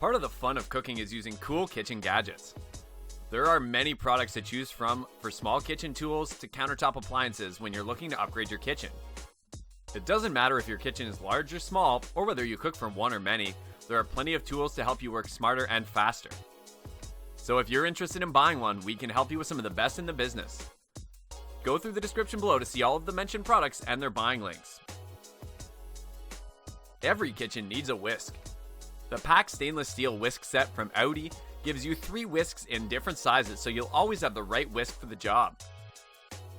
Part of the fun of cooking is using cool kitchen gadgets. There are many products to choose from for small kitchen tools to countertop appliances when you're looking to upgrade your kitchen. It doesn't matter if your kitchen is large or small, or whether you cook from one or many, there are plenty of tools to help you work smarter and faster. So if you're interested in buying one, we can help you with some of the best in the business. Go through the description below to see all of the mentioned products and their buying links. Every kitchen needs a whisk. The packed stainless steel whisk set from Audi gives you 3 whisks in different sizes, so you'll always have the right whisk for the job.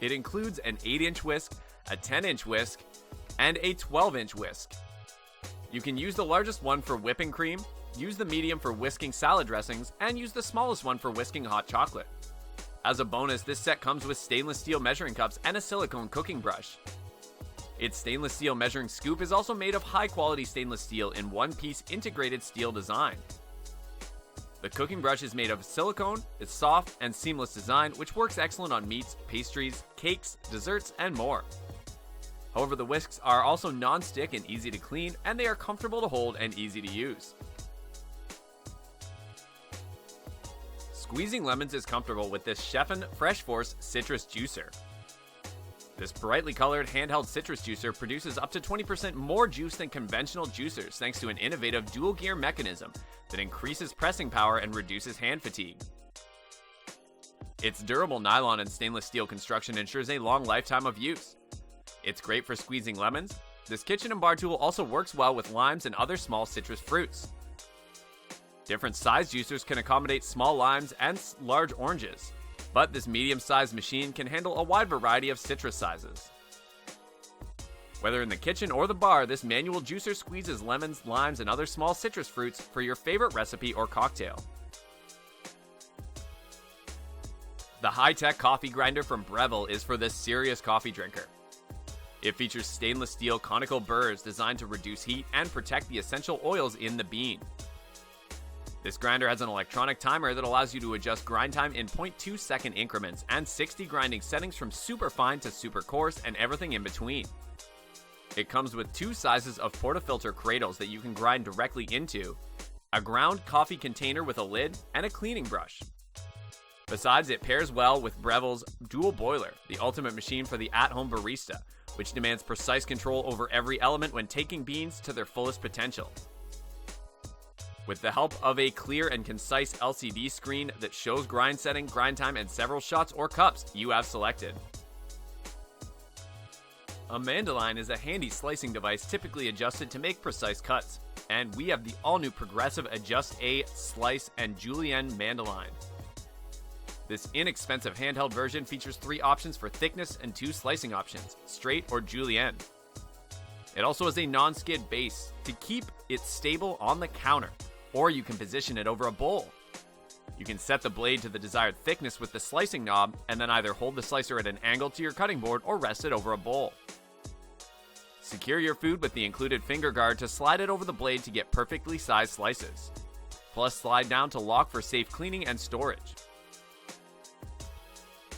It includes an 8-inch whisk, a 10-inch whisk, and a 12-inch whisk. You can use the largest one for whipping cream, use the medium for whisking salad dressings, and use the smallest one for whisking hot chocolate. As a bonus, this set comes with stainless steel measuring cups and a silicone cooking brush. Its stainless steel measuring scoop is also made of high-quality stainless steel in one-piece integrated steel design. The cooking brush is made of silicone, its soft and seamless design, which works excellent on meats, pastries, cakes, desserts, and more. However, the whisks are also non-stick and easy to clean, and they are comfortable to hold and easy to use. Squeezing lemons is comfortable with this Chef'n Fresh Force Citrus Juicer. This brightly colored handheld citrus juicer produces up to 20% more juice than conventional juicers thanks to an innovative dual gear mechanism that increases pressing power and reduces hand fatigue. Its durable nylon and stainless steel construction ensures a long lifetime of use. It's great for squeezing lemons. This kitchen and bar tool also works well with limes and other small citrus fruits. Different size juicers can accommodate small limes and large oranges, but this medium-sized machine can handle a wide variety of citrus sizes. Whether in the kitchen or the bar, this manual juicer squeezes lemons, limes, and other small citrus fruits for your favorite recipe or cocktail. The high-tech coffee grinder from Breville is for the serious coffee drinker. It features stainless steel conical burrs designed to reduce heat and protect the essential oils in the bean. This grinder has an electronic timer that allows you to adjust grind time in 0.2-second increments and 60 grinding settings from super fine to super coarse and everything in between. It comes with 2 sizes of portafilter cradles that you can grind directly into, a ground coffee container with a lid, and a cleaning brush. Besides, it pairs well with Breville's dual boiler, the ultimate machine for the at-home barista, which demands precise control over every element when taking beans to their fullest potential. With the help of a clear and concise LCD screen that shows grind setting, grind time, and several shots or cups you have selected. A Mandoline is a handy slicing device typically adjusted to make precise cuts, and we have the all-new progressive Adjust A, Slice, and Julienne Mandoline. This inexpensive handheld version features 3 options for thickness and 2 slicing options, straight or Julienne. It also has a non-skid base to keep it stable on the counter, or you can position it over a bowl. You can set the blade to the desired thickness with the slicing knob, and then either hold the slicer at an angle to your cutting board or rest it over a bowl. Secure your food with the included finger guard to slide it over the blade to get perfectly sized slices. Plus slide down to lock for safe cleaning and storage.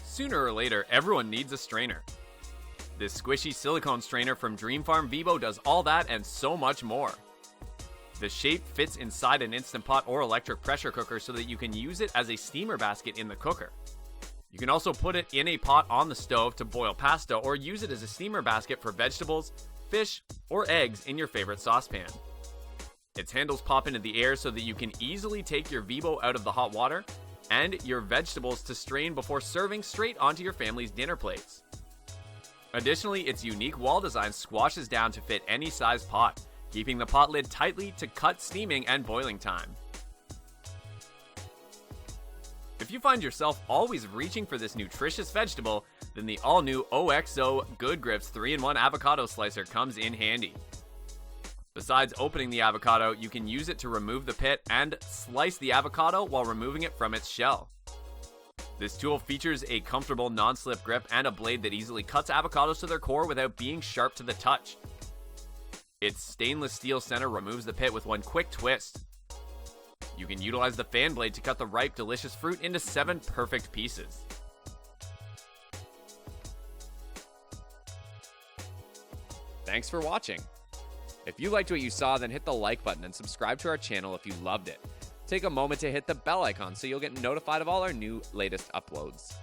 Sooner or later, everyone needs a strainer. This squishy silicone strainer from Dream Farm Vivo does all that and so much more. The shape fits inside an Instant Pot or electric pressure cooker so that you can use it as a steamer basket in the cooker. You can also put it in a pot on the stove to boil pasta or use it as a steamer basket for vegetables, fish, or eggs in your favorite saucepan. Its handles pop into the air so that you can easily take your Vivo out of the hot water and your vegetables to strain before serving straight onto your family's dinner plates. Additionally, its unique wall design squashes down to fit any size pot, keeping the pot lid tightly to cut steaming and boiling time. If you find yourself always reaching for this nutritious vegetable, then the all-new OXO Good Grips 3-in-1 Avocado Slicer comes in handy. Besides opening the avocado, you can use it to remove the pit and slice the avocado while removing it from its shell. This tool features a comfortable non-slip grip and a blade that easily cuts avocados to their core without being sharp to the touch. Its stainless steel center removes the pit with one quick twist. You can utilize the fan blade to cut the ripe, delicious fruit into 7 perfect pieces. Thanks for watching. If you liked what you saw, then hit the like button and subscribe to our channel if you loved it. Take a moment to hit the bell icon so you'll get notified of all our new latest uploads.